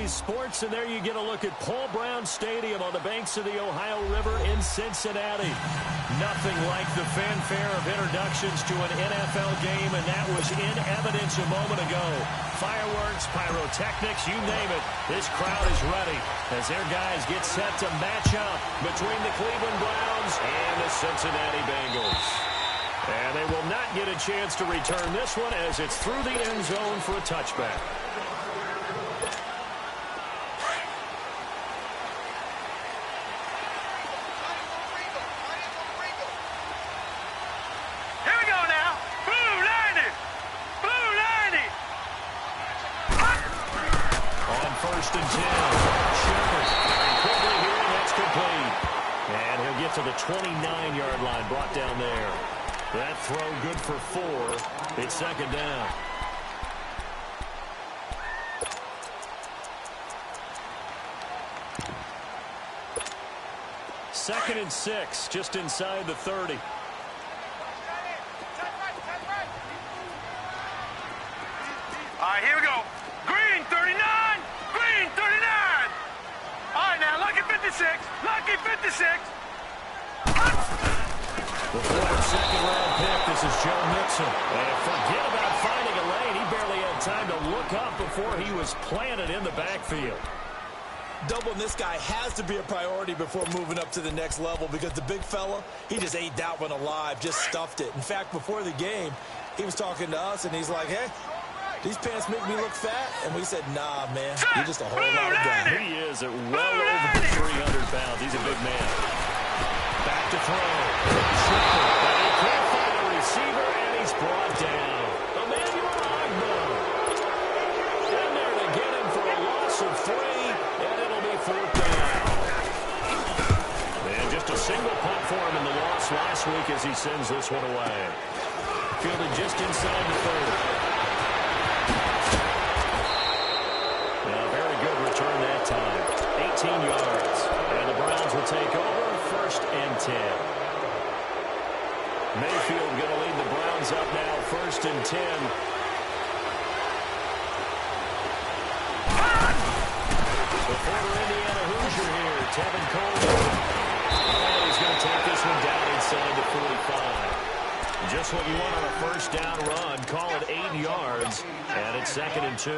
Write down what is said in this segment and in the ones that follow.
Phillies sports, and there you get a look at Paul Brown Stadium on the banks of the Ohio River in Cincinnati. Nothing like the fanfare of introductions to an NFL game, and that was in evidence a moment ago. Fireworks, pyrotechnics, you name it. This crowd is ready as their guys get set to match up between the Cleveland Browns and the Cincinnati Bengals. And they will not get a chance to return this one as it's through the end zone for a touchback. First and 10. Shepard. Quickly here, and that's complete. And he'll get to the 29-yard line, brought down there. That throw good for 4. It's second down. Second and 6, just inside the 30. All right, here we go. Green, 39. Green, 39. All right, now, lucky 56. Lucky 56. The former second-round pick, this is Joe Mixon. And forget about finding a lane. He barely had time to look up before he was planted in the backfield. Doubling this guy has to be a priority before moving up to the next level because the big fella, he just ate that one alive, just stuffed it. In fact, before the game, he was talking to us, and he's like, hey, these pants make me look fat. And we said, nah, man, you're just a whole lot of guy. He is at well over 300 pounds. He's a big man. Back to throw. But he can't find a receiver, and he's brought down. Emmanuel Ogba. In there to get him for a loss of 3, and it'll be 4th down. And just a single punt for him in the loss last week as he sends this one away. Fielded just inside the 30. Return that time. 18 yards. And the Browns will take over 1st and 10. Mayfield going to lead the Browns up now 1st and 10. The former Indiana Hoosier here, Tevin Coleman. And he's going to take this one down inside the 45. Just what you want on a first down run. Call it 8 yards. And it's 2nd and 2.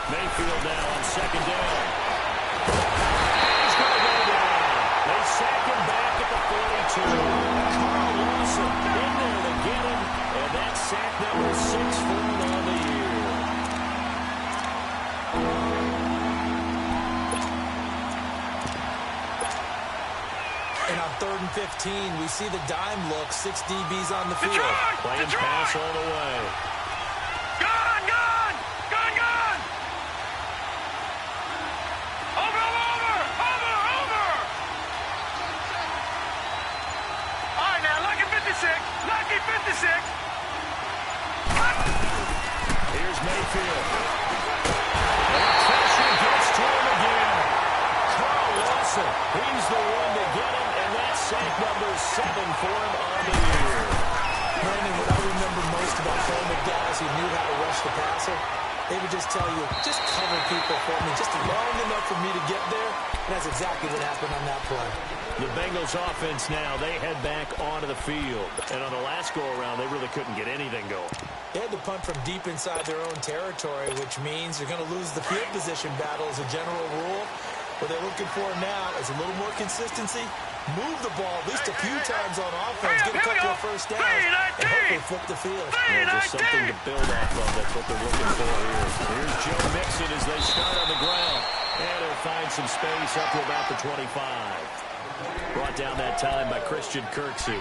Mayfield now on 2nd down. He's going to go down. They sack him back at the 42. Carl Lawson in there to get him, and that's sack number 6 for him on the year. And on 3rd and 15, we see the dime look. 6 DBs on the field. Playing pass all the way. Lucky 56. Here's Mayfield. And pressure gets to him again. Carl Lawson, he's the one to get him, and that's sack number 7 for him on the year. Brandon, what I remember most about playing with guys who knew how to rush the passer, they would just tell you, just cover people for me, just long enough for me to get there. And that's exactly what happened on that play. The Bengals offense now, they head back onto the field. And on the last go-around, they really couldn't get anything going. They had to punt from deep inside their own territory, which means they're going to lose the field position battle as a general rule. What they're looking for now is a little more consistency, move the ball at least a few times on offense, get a couple of first downs, and hopefully flip the field. Yeah, just something to build off of. That's what they're looking for here. Here's Joe Mixon as they start on the ground. And he'll find some space up to about the 25. Brought down that time by Christian Kirksey.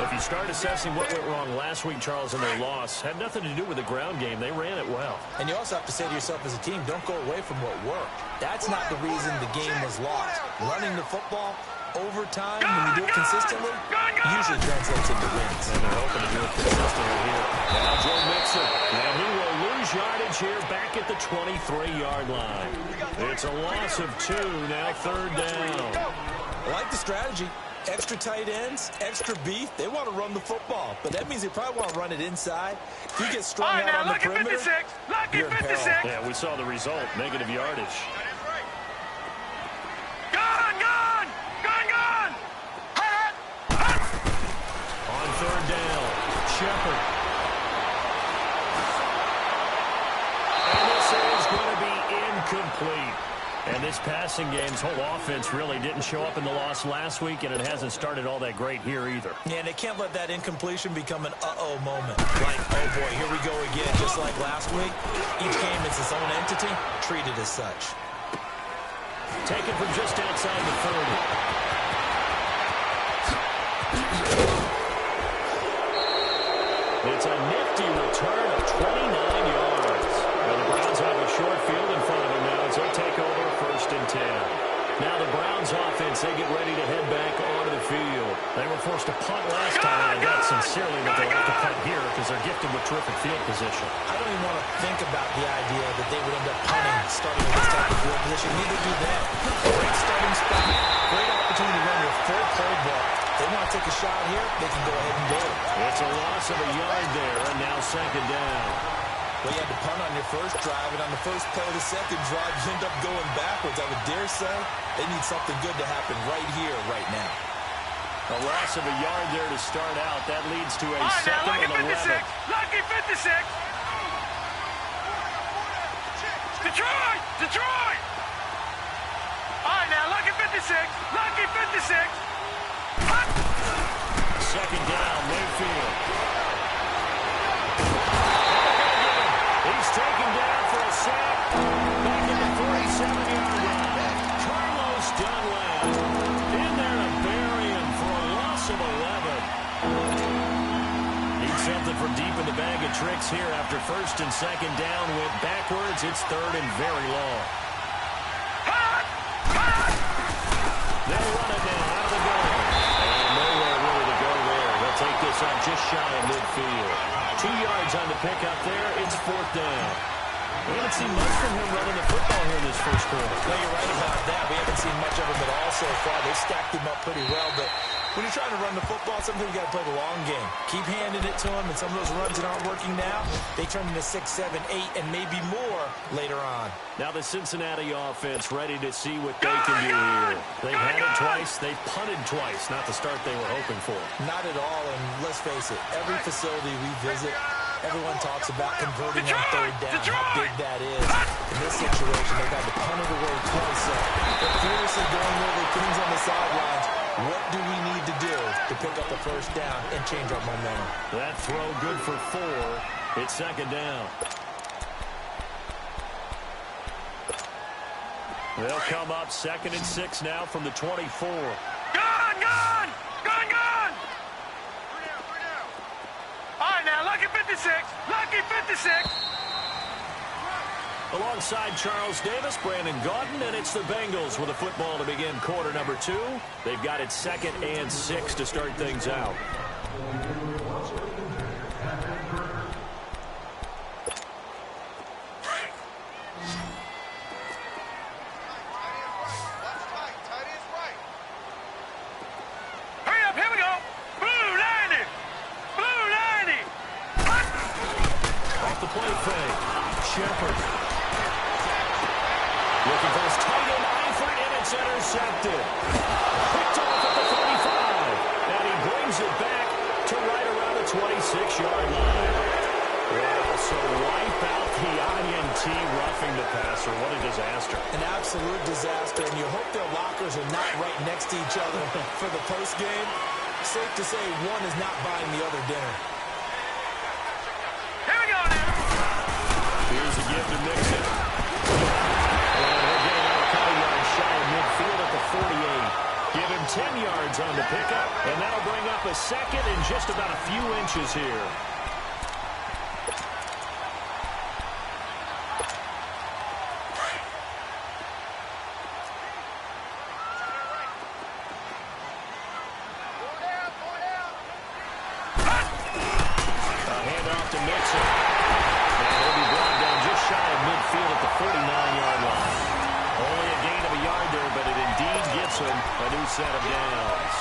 If you start assessing what went wrong last week, Charles, in their loss, had nothing to do with the ground game. They ran it well. And you also have to say to yourself as a team, don't go away from what worked. That's not the reason the game was lost. Running the football, overtime, when you do it consistently, usually translates into wins. And they're hoping to do it consistently here. Now Joe Mixon. And he will lose yardage here back at the 23-yard line. It's a loss of 2, now 3rd down. I like the strategy. Extra tight ends, extra beef. They want to run the football, but that means they probably want to run it inside. If you get strung out on the perimeter, you're in peril. Yeah, we saw the result, negative yardage. On 3rd down, Shepard. And this is going to be incomplete. And this passing game's whole offense really didn't show up in the loss last week, and it hasn't started all that great here either. Yeah, and they can't let that incompletion become an uh-oh moment. Like, oh boy, here we go again, just like last week. Each game is its own entity, treated as such. Taken from just outside the 30. It's a nifty return of 29 yards. Now the Browns have a short field in front of them now as they'll take over 1st and 10. Now the Browns offense, they get ready to head back onto the field. They were forced to punt last time, and I doubt sincerely that they'll have to punt here because they're gifted with terrific field position. I don't even want to think about the idea that they would end up punting starting with this type of field position. Neither do they. Great starting spot, great opportunity to run your full playbook. They want to take a shot here, they can go ahead and do it. It's a loss of a yard there, and now 2nd down. Well, you had to punt on your first drive, and on the first play of the second drive, you end up going backwards. I would dare say they need something good to happen right here, right now. A loss of a yard there to start out. That leads to a 2nd and 11. Lucky 56. Detroit! Detroit! All right, now, lucky 56. Lucky 56. 2nd down, Mayfield. He's taken down for a sack. Back at the 47-yard line. Carlos Dunlap in there to bury him for a loss of 11. Needs something from deep in the bag of tricks here after 1st and 2nd down. Went backwards. It's 3rd and very long. They'll run it now out of the gun. And nowhere really to go there. They'll take this on just shy of midfield. 2 yards on the pickup there. It's 4th down. We haven't seen much from him running the football here in this first quarter. No, you're right about that. We haven't seen much of him at all so far. They've stacked him up pretty well, but when you're trying to run the football, sometimes you got to play the long game. Keep handing it to him, and some of those runs that aren't working now, they turn into 6, 7, 8, and maybe more later on. Now the Cincinnati offense ready to see what they can do here. They've had it twice. They've punted twice. Not the start they were hoping for. Not at all, and let's face it, every facility we visit, everyone talks about converting on 3rd down, how big that is. In this situation, they've had to punt it away twice. So they're furiously going over things on the sidelines. What do we need to do to pick up the 1st down and change our momentum? That throw good for 4. It's 2nd down. They'll come up 2nd and 6 now from the 24. Gun! Gun! Gun! Gun! All right, now, lucky 56. Lucky 56. Alongside Charles Davis, Brandon Gaudin, and it's the Bengals with a football to begin quarter number 2. They've got it 2nd and 6 to start things out. Shepard. Looking for his tight end, Eifert, and it's intercepted. Picked off at the 35. And he brings it back to right around the 26-yard line. Wow, so wipe out the INT roughing the passer. What a disaster. An absolute disaster, and you hope their lockers are not right next to each other for the postgame. Safe to say one is not buying the other dinner. Here we go now. Here's a give to Mixon. And they're getting out a couple yards shy of midfield at the 48. Give him 10 yards on the pickup, and that'll bring up a second and just about a few inches here. to Mixon. And he'll be brought down just shy of midfield at the 49-yard line. Only a gain of a yard there, but it indeed gets him a new set of downs.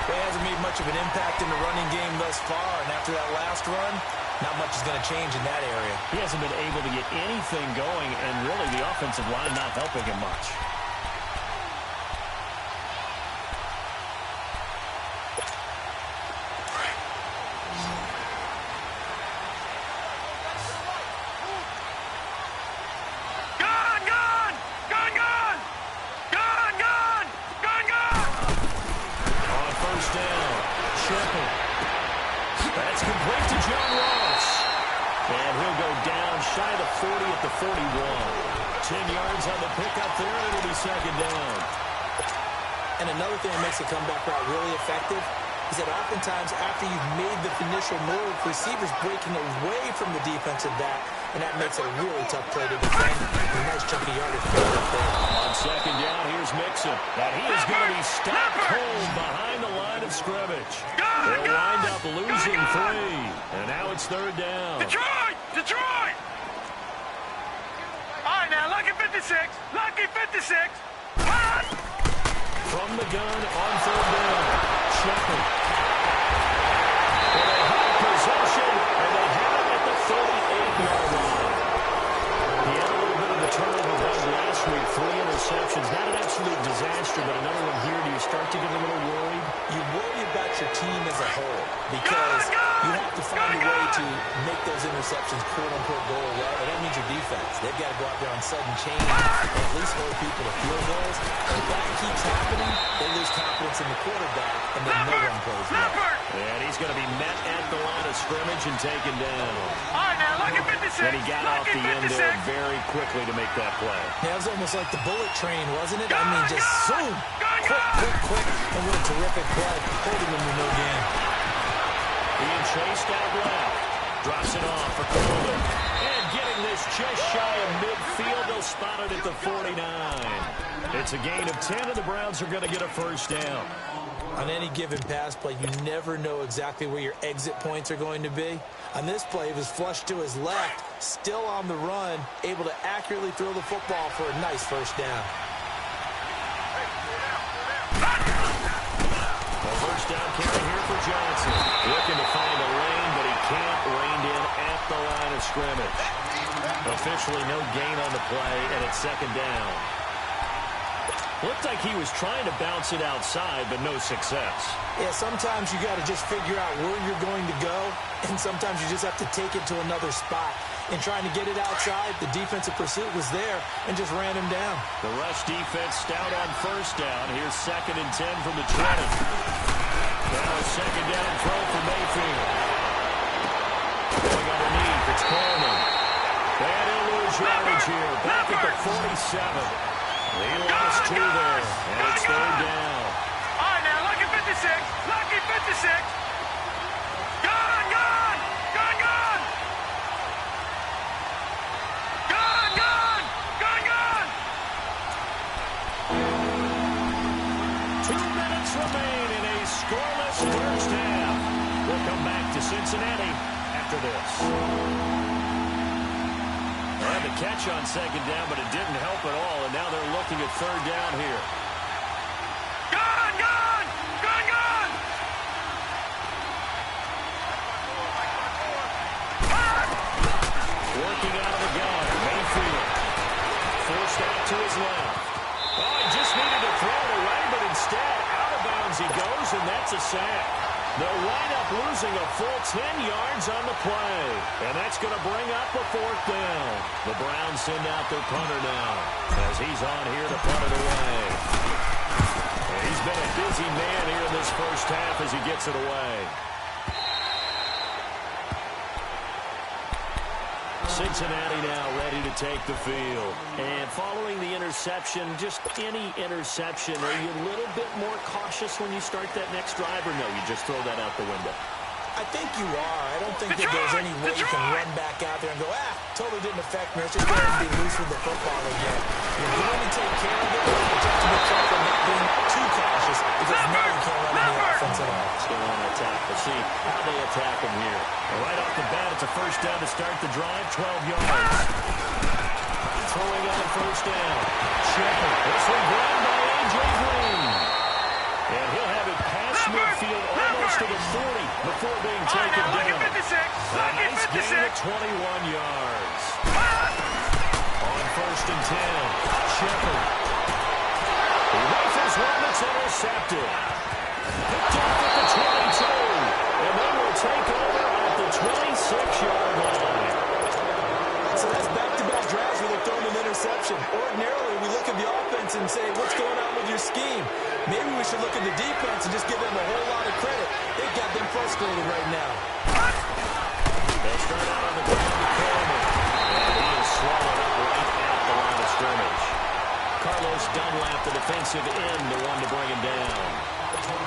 He hasn't made much of an impact in the running game thus far, and after that last run, not much is going to change in that area. He hasn't been able to get anything going, and really the offensive line not helping him much. That's complete to John Ross. And he'll go down shy of the 40 at the 41. 10 yards on the pickup there, and it'll be second down. And another thing that makes the comeback route really effective is that oftentimes after you've made the initial move, receivers breaking away from the defensive back, and that makes it a really tough play to defend. A nice chunky yardage play up there. On second down, here's Mixon. And he is going to be stopped cold behind the line of scrimmage. They'll wind up losing 3. And now it's third down. Detroit! Detroit! All right, now, lucky 56. Lucky 56. From the gun on third down. Shepard. Well, they have possession, and they have it at the 38-yard line. He had a little bit of a turnover bug last week. 3 interceptions. Not an absolute disaster, but another one here. Do you start to get a little worried? You worry about your team as a whole because you have to find a way to make those interceptions quote-unquote go away, and that means your defense. They've got to go out there on sudden change and at least hold people to field goals. And if that keeps happening, they lose confidence in the quarterback, and then no one plays well. And he's going to be met at the line of scrimmage and taken down. All right, now, lucky 56. And he got off the end there very quickly to make that play. Yeah, it was almost like the bullet train, wasn't it? I mean, just zoom, quick, and what a terrific play. Holding him to no gain. Being chased out left. Drops it off for Coleman. And getting this just shy of midfield. They'll spot it at the 49. It's a gain of 10, and the Browns are going to get a first down. On any given pass play, you never know exactly where your exit points are going to be. On this play, it was flushed to his left, still on the run, able to accurately throw the football for a nice first down. A first down carry here for Johnson. Looking to find a lane, but he can't rein in at the line of scrimmage. Officially no gain on the play, and it's second down. Looked like he was trying to bounce it outside, but no success. Yeah, sometimes you got to just figure out where you're going to go, and sometimes you just have to take it to another spot. In trying to get it outside, the defensive pursuit was there and just ran him down. The rush defense stout on first down. Here's 2nd and 10 from the 20. Now a second down throw for Mayfield. Going underneath, it's Coleman. And he'll lose yardage here. Back at the 47. He lost 2 there, and it's third down. All right, now, lucky 56. Lucky 56. Gone! Gone! Gone! Gone! Gone! Gone! Gone! Gone! 2 minutes remain in a scoreless first half. We'll come back to Cincinnati after this. They had the catch on second down, but it didn't help at all, and now they're looking at third down here. Gone! Gone! Gone! Gone! Working out of the gun, Mayfield. Forced out to his left. Oh, he just needed to throw it away, but instead, out of bounds he goes, and that's a sack. They'll wind up losing a full 10 yards on the play. And that's going to bring up a 4th down. The Browns send out their punter now as he's on here to punt it away. And he's been a busy man here in this first half as he gets it away. Cincinnati now ready to take the field. And following the interception, just any interception, are you a little bit more cautious when you start that next drive, or no, you just throw that out the window? I think you are. I don't think that there's any way you can run back out there and go, totally didn't affect me. Let's just go ahead and be loose with the football again. You're going to take care of it, but you have to be careful not being too cautious because now you can't run any offense at all. Still on the attack. We'll see how they attack him here. And right off the bat, it's a first down to start the drive, 12 yards. Throwing on the first down. Shepard. This one grabbed by A.J. Green. And he'll have it past midfield almost to the 40 before being taken down. Lucky 56. Lucky Nice 56. gain of 21 yards. On first and 10. Shepard. He rifles one that's intercepted. Picked off at the 22. And then will take over at the 26-yard line. So that's back-to-back drives where they're throwing an interception. Ordinarily, we look at the offense and say, what's going on with your scheme? Maybe we should look at the defense and just give them a whole lot of credit. They've got them frustrated right now. They'll start out on the ground with Coleman. And he is swallowed up right at the line of scrimmage. Carlos Dunlap, the defensive end, the one to bring him down.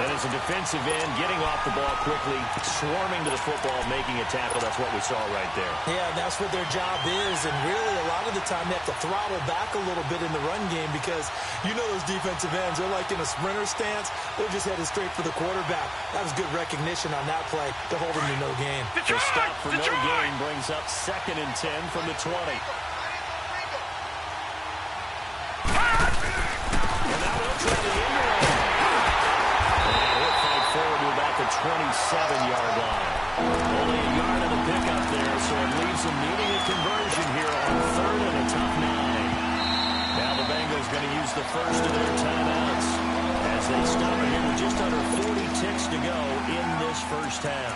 And as a defensive end, getting off the ball quickly, swarming to the football, making a tackle. That's what we saw right there. Yeah, that's what their job is. And really, a lot of the time, they have to throttle back a little bit in the run game because you know those defensive ends, they're like in a sprinter stance. They're just headed straight for the quarterback. That was good recognition on that play to hold them to no gain. The stop for no gain brings up 2nd and 10 from the 20. And now they'll try the end around. And he'll fight forward to about the 27-yard line. Only a yard of the pickup there, so it leaves them needing a conversion here on 3rd and a tough 9. Now the Bengals going to use the first of their timeouts as they stop it here with just under 40 ticks to go in this first half.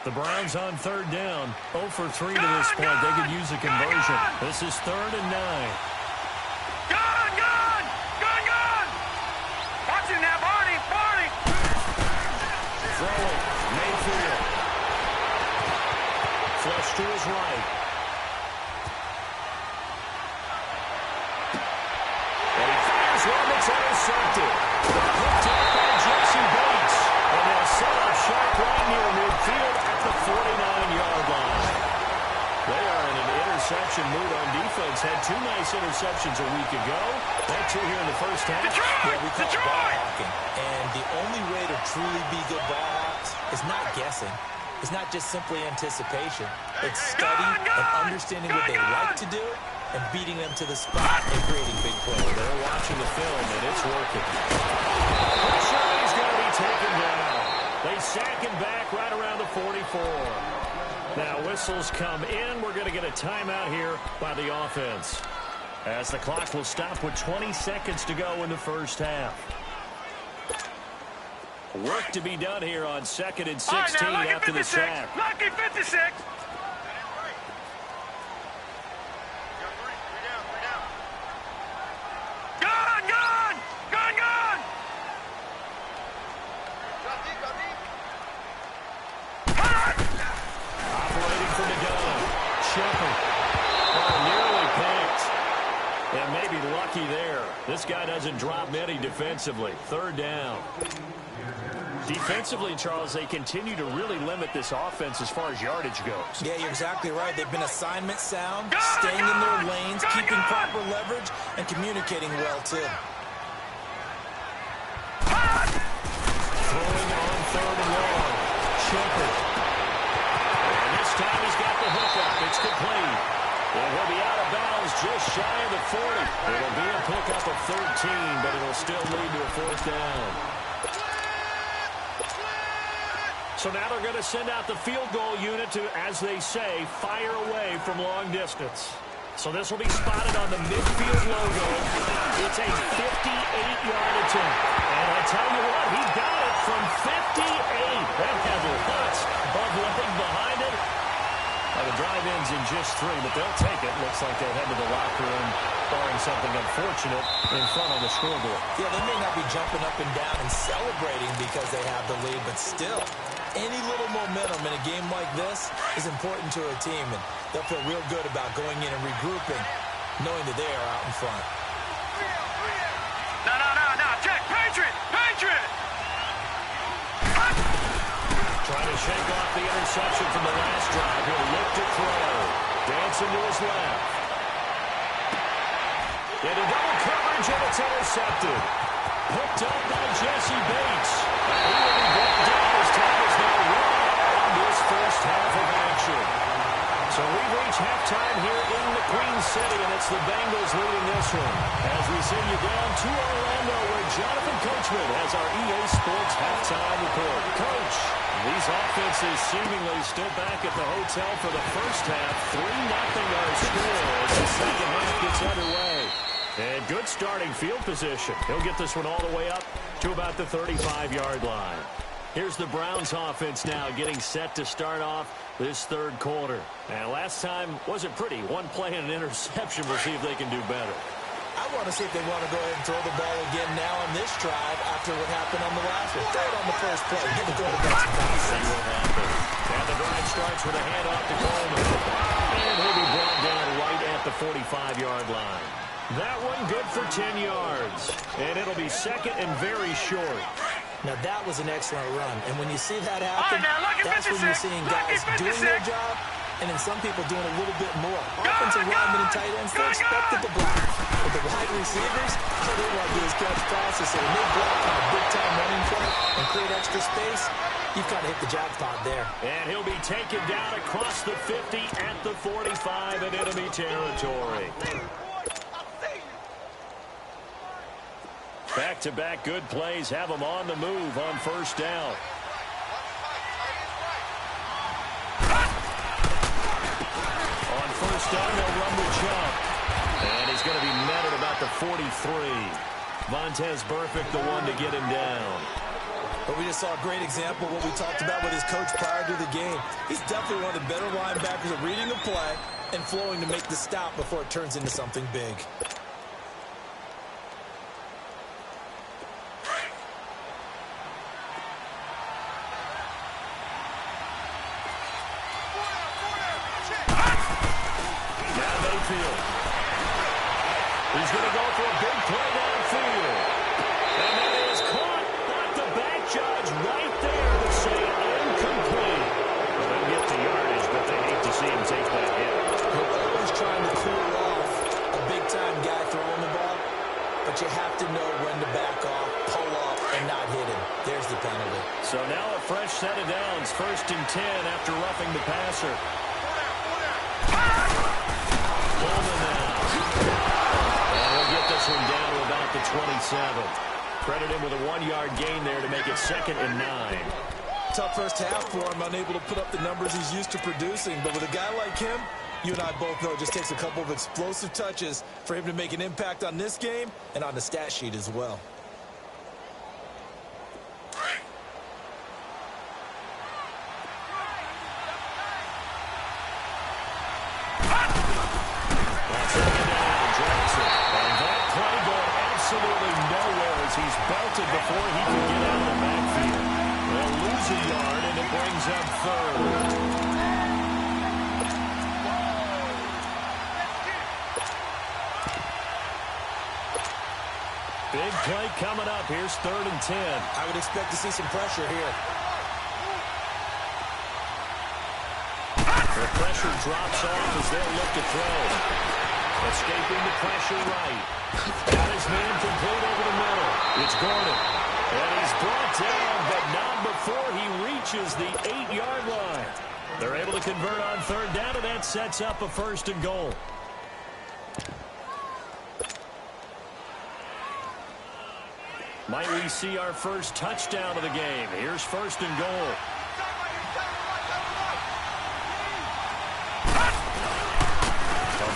The Browns on 3rd down, 0 for 3 to this point. They could use a conversion. This is 3rd and 9. Gun! Watch it now, Barney! Throwing, Mayfield. Flush to his right. And he fires one that's intercepted. Picked up by Jesse Bates. And they'll set up shop right near midfield at the 49-yard line. They are in an interception mood on defense. Had 2 nice interceptions a week ago. Had 2 here in the first half. Yeah, we call it ball hawking. And the only way to truly be good ball hawks is not guessing. It's not just simply anticipation. It's studying and understanding what they like to do and beating them to the spot and creating big plays. They're watching the film, and it's working. Pressure, he's going to be taken down. They sack him back right around the 44. Now whistles come in. We're going to get a timeout here by the offense, as the clock will stop with 20 seconds to go in the first half. Work to be done here on 2nd and 16 after the sack. Lucky 56. Gun! Operating from the gun. Shepard. Oh, nearly picked. And maybe lucky there. This guy doesn't drop many defensively. 3rd down. Defensively, Charles, they continue to really limit this offense as far as yardage goes. Yeah, you're exactly right. They've been assignment sound, staying in their lanes, keeping proper leverage, and communicating well, too. Throwing on 3rd and long. Shepard. And this time he's got the hookup. It's complete. And he'll be out of bounds just shy of the 40. It'll be a pickup of 13, but it'll still lead to a 4th down. So now they're going to send out the field goal unit to, as they say, fire away from long distance. So this will be spotted on the midfield logo. It's a 58-yard attempt. And I tell you what, he got it from 58. That had lots of leg behind it. The drive ends in just 3, but they'll take it. Looks like they'll head to the locker room, barring something unfortunate, in front on the scoreboard. Yeah, they may not be jumping up and down and celebrating because they have the lead, but still, any little momentum in a game like this is important to a team, and they'll feel real good about going in and regrouping, knowing that they are out in front. No, check, Patriot! Trying to shake off the interception from the last drive. He'll look to throw. Dancing to his left. Into double coverage, and it's intercepted. Picked up by Jesse Bates. He will be brought down as time is now run on this first half of action. So we've reached halftime here in the Queen City, and it's the Bengals leading this one. As we send you down to Orlando, where Jonathan Coachman has our EA Sports halftime report. Coach, these offenses seemingly still back at the hotel for the first half. 3-0 our score as the second half gets underway. And good starting field position. He'll get this one all the way up to about the 35-yard line. Here's the Browns offense now getting set to start off this third quarter. And last time wasn't pretty. One play and an interception. We'll see if they can do better. I want to see if they want to go ahead and throw the ball again now on this drive after what happened on the last one. Throw it on the first play. Give the quarterback some time. See what happens. And the drive starts with a handoff to Coleman. And he'll be brought down right at the 45-yard line. That one good for 10 yards. And it'll be second and very short. Now, that was an excellent run. And when you see that happen, right, that's when you're seeing guys doing their job and then some people doing a little bit more. Offensive linemen and tight ends, they're expected to block. But the wide receivers, all they want to do is catch passes. So when they block on a big-time running play and create extra space, you've kind of hit the jackpot there. And he'll be taken down across the 50 at the 45 in enemy territory. Back-to-back good plays have them on the move on first down. On first down, they'll run the jump. And he's going to be met at about the 43. Vontaze Burfict, the one to get him down. But we just saw a great example of what we talked about with his coach prior to the game. He's definitely one of the better linebackers at reading the play and flowing to make the stop before it turns into something big. He's going to go for a big play downfield. And that is caught by the back judge right there to say incomplete. Well, they'll get the yardage, but they hate to see him take that hit. You're always trying to clear off a big-time guy throwing the ball, but you have to know when to back off, pull up, and not hit him. There's the penalty. So now a fresh set of downs, 1st and 10 after roughing the passer. This one down to about the 27. Credit him with a 1-yard gain there to make it 2nd and 9. Tough first half for him, unable to put up the numbers he's used to producing. But with a guy like him, you and I both know it just takes a couple of explosive touches for him to make an impact on this game and on the stat sheet as well. Absolutely nowhere as he's belted before he can get out of the backfield. They'll lose a yard, and it brings up 3rd. Big play coming up. Here's 3rd and 10. I would expect to see some pressure here. The pressure drops off as they'll look to throw. Escaping the pressure right. Got his man complete over the middle. It's Gordon. And he's brought down, but not before he reaches the 8-yard line. They're able to convert on 3rd down, and that sets up a 1st and goal. Might we see our first touchdown of the game? Here's 1st and goal.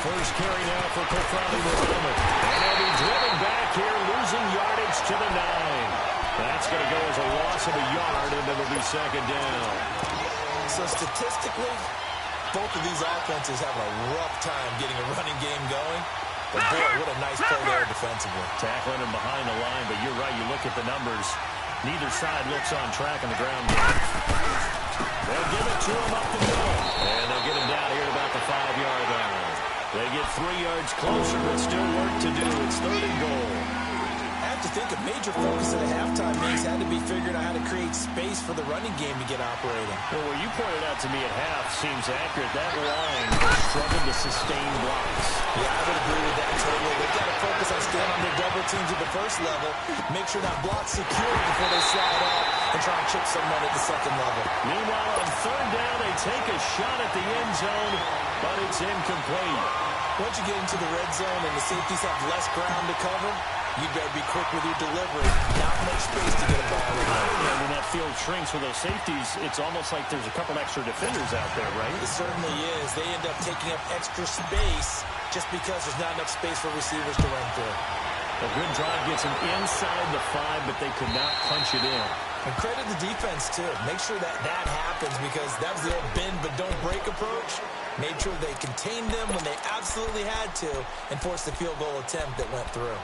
First carry now for Kofradi Muhammad. And they'll be driven back here, losing yardage to the 9. That's going to go as a loss of a yard, and it'll be 2nd down. So statistically, both of these offenses have a rough time getting a running game going. But boy, what a nice play there defensively. Tackling him behind the line, but you're right, you look at the numbers. Neither side looks on track in the ground game. They'll give it to him up the middle. And they'll get him down here at about the 5-yard line. They get 3 yards closer, but still work to do. It's 3rd and goal. I have to think a major focus at the halftime means had to be figuring out how to create space for the running game to get operating. Well, what you pointed out to me at half seems accurate. That line has struggled to sustain blocks. Yeah, I would agree with that totally. They've got to focus teams at the first level make sure that block's secure before they slide out and try and chip someone at the second level. Meanwhile, on third down, they take a shot at the end zone, but it's incomplete. Once you get into the red zone and the safeties have less ground to cover, you better be quick with your delivery. Not much space to get a ball in. And when that field shrinks with those safeties, it's almost like there's a couple extra defenders out there, right? It certainly is. They end up taking up extra space just because there's not enough space for receivers to run through. A good drive gets them inside the 5, but they could not punch it in. And credit the defense, too. Make sure that happens because that was the old bend but don't break approach. Made sure they contained them when they absolutely had to and forced the field goal attempt that went through.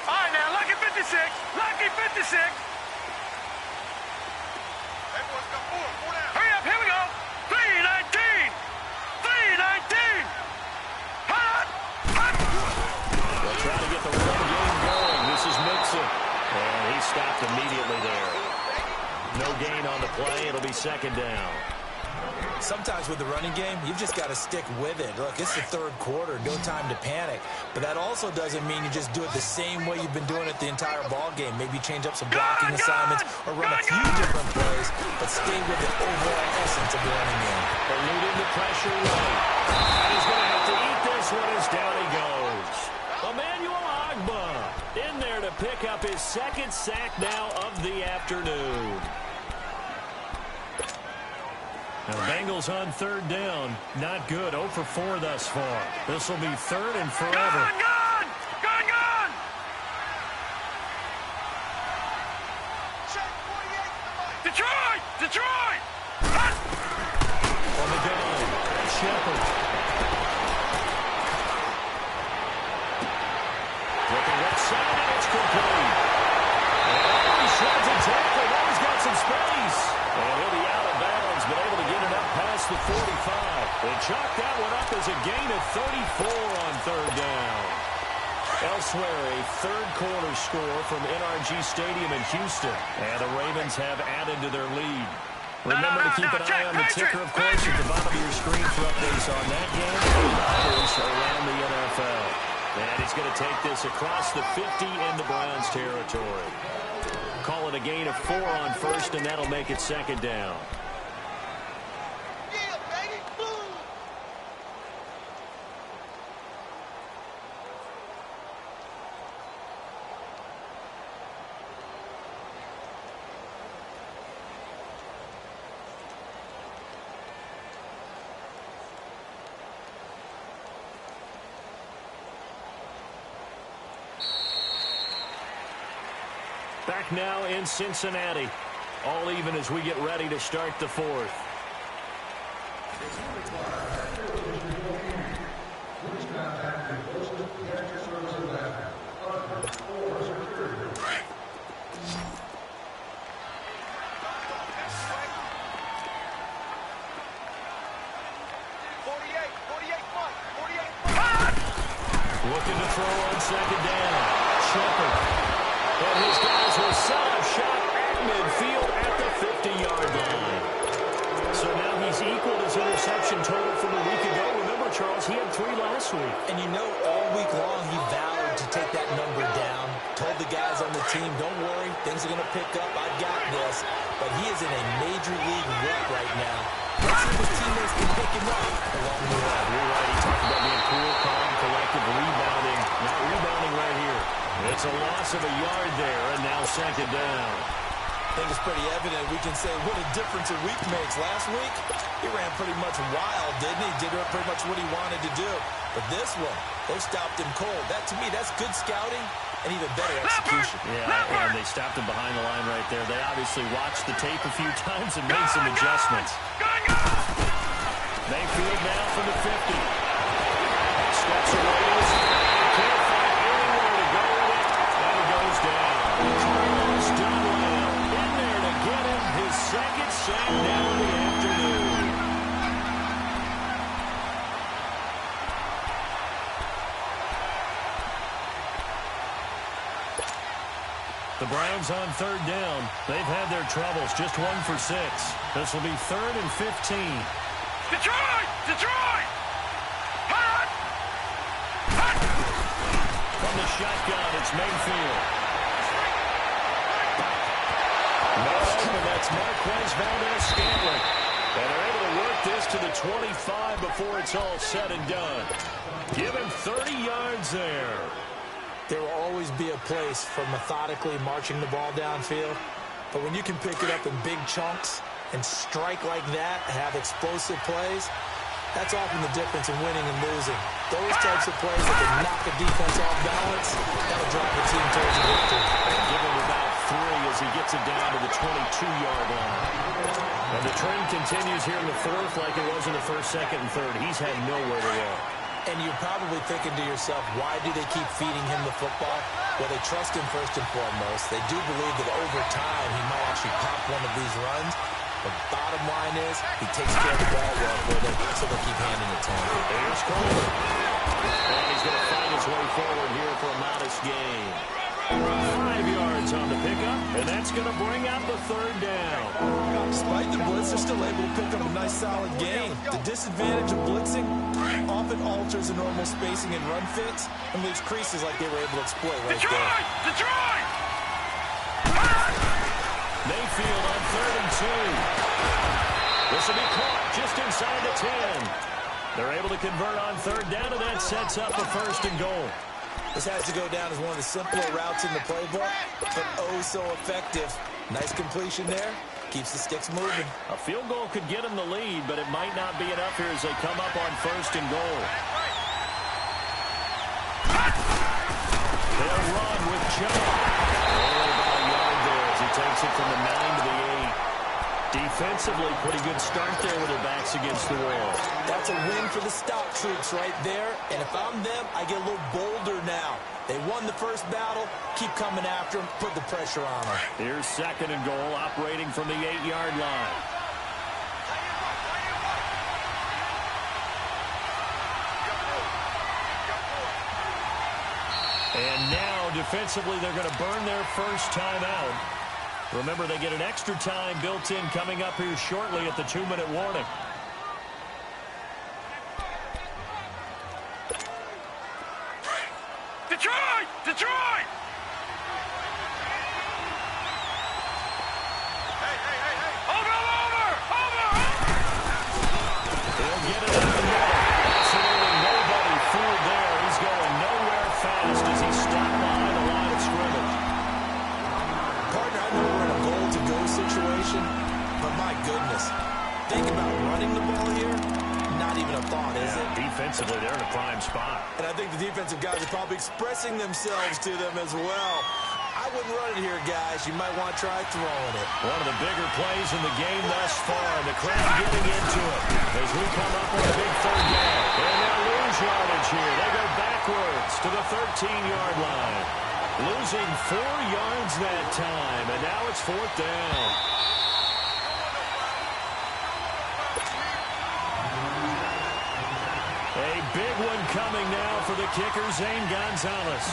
All right, now, lucky 56. Lucky 56. Hurry up, here we go. 319. 319. Hot. They'll try to get the run game going. This is Mixon. And he stopped immediately there. No gain on the play. It'll be second down. Sometimes with the running game, you've just got to stick with it. Look, it's the third quarter, no time to panic. But that also doesn't mean you just do it the same way you've been doing it the entire ball game. Maybe change up some blocking assignments or run a few different plays, but stay with the overall essence of the running game. Eluding the pressure right. And he's going to have to eat this one as down he goes. Emmanuel Agba in there to pick up his second sack now of the afternoon. Now the Bengals on third down. Not good. 0 for 4 thus far. This will be third and forever. Gun! Gun, gun! Detroit! Detroit! Hot! On the gun. Shepard. Looking left side, and it's complete. And he shreds a tackle. Now he's got some space. And he'll be out of bounds, but able to get it up past the 45. They chalk that one up as a gain of 34 on third down. Elsewhere, a third quarter score from NRG Stadium in Houston. And the Ravens have added to their lead. Remember to keep an eye on the ticker, of course, at the bottom of your screen for updates on that game and others around the NFL. And he's going to take this across the 50 into Browns territory. Call it a gain of 4 on first, and that'll make it second down. Yeah, baby, blue! Back now in Cincinnati. All even as we get ready to start the fourth. Looking to throw on second down. Shepard. And his guys will set up shot at midfield at the 50-yard line. So now he's equaled his interception total from a week ago. Remember, Charles, he had 3 last week. And you know, all week long he vowed to take that number down. Told the guys on the team, don't worry, things are going to pick up. I got this. But he is in a major league rut right now. Let's see if his teammates can pick him up along the way. You're right. He talked about being cool, calm, collective, rebounding. Not rebounding right here. It's a loss of a yard there, and now second down. I think it's pretty evident. We can say what a difference a week makes. Last week, he ran pretty much wild, didn't he? Did pretty much what he wanted to do. But this one, they stopped him cold. That, to me, that's good scouting and even better execution. Yeah, and they stopped him behind the line right there. They obviously watched the tape a few times and made some adjustments. Mayfield now from the 50. Steps away. Can't find anywhere to go with it. And it goes down. Carlos Dunlap in there to get him his second sack now in the afternoon. The Browns on third down. They've had their troubles. Just 1 for 6. This will be 3rd and 15. Detroit! Detroit! Hot! Hot! from the shotgun. It's Mayfield. No, and that's Marquez Valdez-Scantling. And they're able to work this to the 25 before it's all said and done. Give him 30 yards there. There will always be a place for methodically marching the ball downfield. But when you can pick it up in big chunks and strike like that, have explosive plays, that's often the difference in winning and losing. Those types of plays that can knock a defense off balance, that'll drive the team towards a victory. And give him about 3 as he gets it down to the 22-yard line. And the trend continues here in the fourth like it was in the first, second, and third. He's had nowhere to go. And you're probably thinking to yourself, why do they keep feeding him the football? Well, they trust him first and foremost. They do believe that over time he might actually pop one of these runs. The bottom line is he takes care of the ball well for them, so they'll keep handing it to him. Here's Coleman. And he's going to find his way forward here for a modest gain. 5 yards on the pickup, and that's going to bring out the third down. Despite the blitz, they're still able to pick up a nice solid gain. The disadvantage of blitzing often alters the normal spacing and run fits and leaves creases like they were able to exploit right there. Detroit! Mayfield on 3rd and 2. This will be caught just inside the 10. They're able to convert on 3rd down, and that sets up a 1st and goal. This has to go down as one of the simpler routes in the playbook, but oh so effective. Nice completion there. Keeps the sticks moving. A field goal could get them the lead, but it might not be enough here as they come up on 1st and goal. They'll run with Joe. About a yard there as he takes it from the 9 to the 8. Defensively, pretty good start there with their backs against the wall. That's a win for the stout troops right there. And if I'm them, I get a little bolder now. They won the first battle. Keep coming after them. Put the pressure on them. Here's 2nd and goal, operating from the 8-yard line. And now, defensively, they're going to burn their first time out. Remember, they get an extra time built in coming up here shortly at the 2-minute warning. Detroit! Detroit! Over! He'll get it up the middle. Absolutely nobody fooled there. He's going nowhere fast as he stopped behind the line of scrimmage. Partner, I know we're in a goal-to-go situation, but my goodness, think about running the ball here. Not even a thought, is it? Defensively, they're in a prime spot. And I think the defensive guys are probably expressing themselves to them as well. I wouldn't run it here, guys. You might want to try throwing it. One of the bigger plays in the game thus far, and the crowd getting into it as we come up on a big 3rd down. And they'll lose yardage here. They go backwards to the 13-yard line. Losing 4 yards that time, and now it's 4th down. A big one coming now for the kicker, Zane Gonzalez.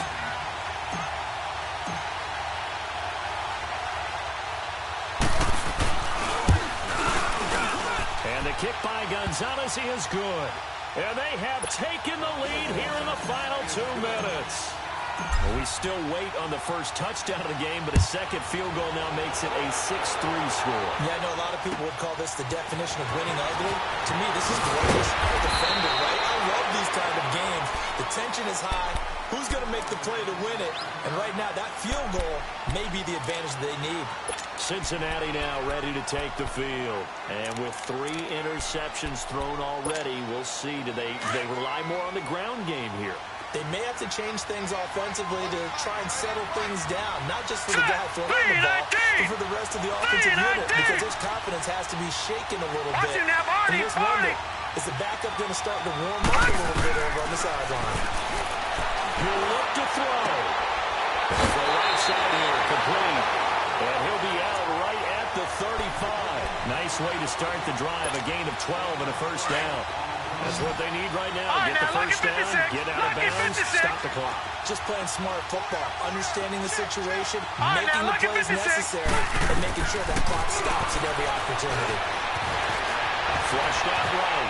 And the kick by Gonzalez is good. And they have taken the lead here in the final 2 minutes. Well, we still wait on the first touchdown of the game, but a second field goal now makes it a 6-3 score. Yeah, I know a lot of people would call this the definition of winning ugly. To me, this is greatest defender, right? I love these kind of games. The tension is high. Who's going to make the play to win it? And right now, that field goal may be the advantage they need. Cincinnati now ready to take the field. And with 3 interceptions thrown already, we'll see. Do they rely more on the ground game here? They may have to change things offensively to try and settle things down, not just for the guy throwing the ball, but for the rest of the offensive unit, because his confidence has to be shaken a little bit. And you just wonder, is the backup going to start to warm up a little bit over on the sideline? He'll look to throw. Off the right side here, complete. And he'll be out right at the 35. Nice way to start the drive, a gain of 12 and a first down. That's what they need right now. Get the first down, get out of bounds, stop the clock. Just playing smart football, understanding the situation, making the plays necessary, and making sure that clock stops at every opportunity. Flushed out right.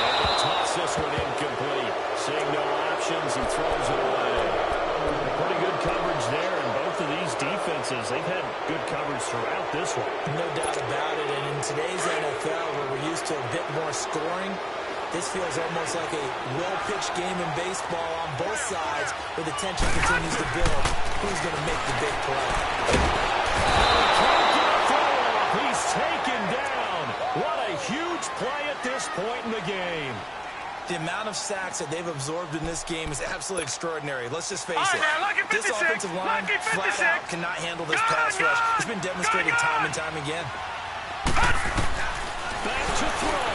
And they'll toss this one incomplete. Seeing no options, he throws it away. Pretty good coverage there, and both of these defenses, they've had good coverage throughout this one. No doubt about it, and in today's NFL, where we're used to a bit more scoring, this feels almost like a well-pitched game in baseball on both sides, where the tension continues to build. Who's going to make the big play? Can't get a throw off. He's taken down. What a huge play at this point in the game. The amount of sacks that they've absorbed in this game is absolutely extraordinary. Let's just face it. This offensive line flat out cannot handle this pass rush. It's been demonstrated time and time again. Back to throw.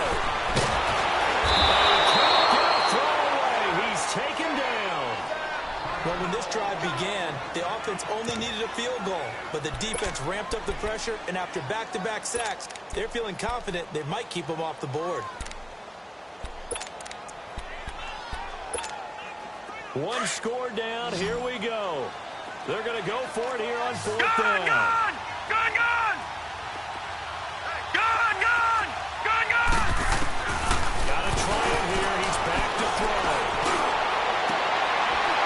Can't get a throw away. He's taken down. Well, when this drive began, the offense only needed a field goal, but the defense ramped up the pressure, and after back-to-back sacks, they're feeling confident they might keep them off the board. One score down. Here we go. They're going to go for it here on fourth down. Gun! Gun! Gun! Gun! Gun! Gun! Gun! Got to try it here. He's back to throw.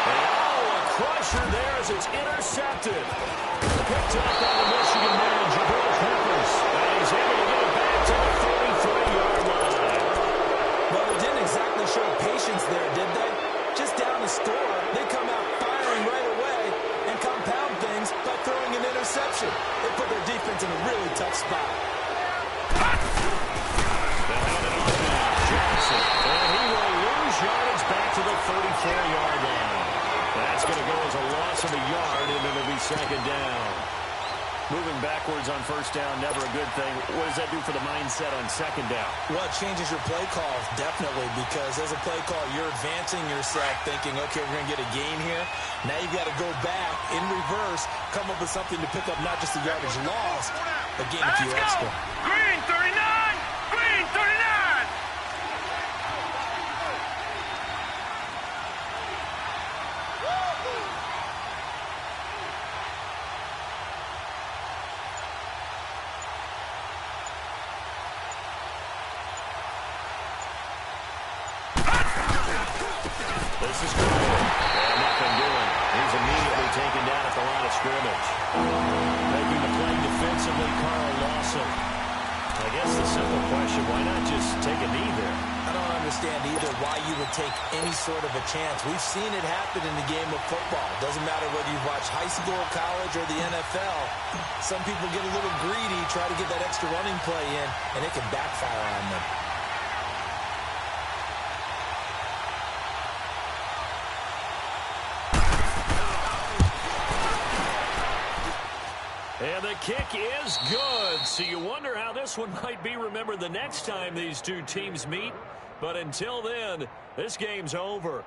And a crusher there as it's intercepted. Picked up by the Michigan man, Jabril Peppers. And he's able to get it back to the 33-yard line. Well, they didn't exactly show patience there, did they? Just down the score, they come out firing right away and compound things by throwing an interception. They put their defense in a really tough spot. Johnson, and he will lose yardage back to the 34-yard line. That's going to go as a loss of a yard, and it'll be second down. Moving backwards on first down, never a good thing. What does that do for the mindset on second down? Well, it changes your play calls, definitely, because as a play call, you're advancing yourself thinking, okay, we're going to get a gain here. Now you've got to go back in reverse, come up with something to pick up not just the yardage lost, but gain a few extra. Green 39! Green 39! This is good. And nothing doing. He's immediately taken down at the line of scrimmage. Making the play defensively, Carl Lawson. I guess the simple question, why not just take a knee there? I don't understand either why you would take any sort of a chance. We've seen it happen in the game of football. Doesn't matter whether you watch high school, college, or the NFL. Some people get a little greedy, try to get that extra running play in, and it can backfire on them. And the kick is good. So you wonder how this one might be remembered the next time these two teams meet. But until then, this game's over.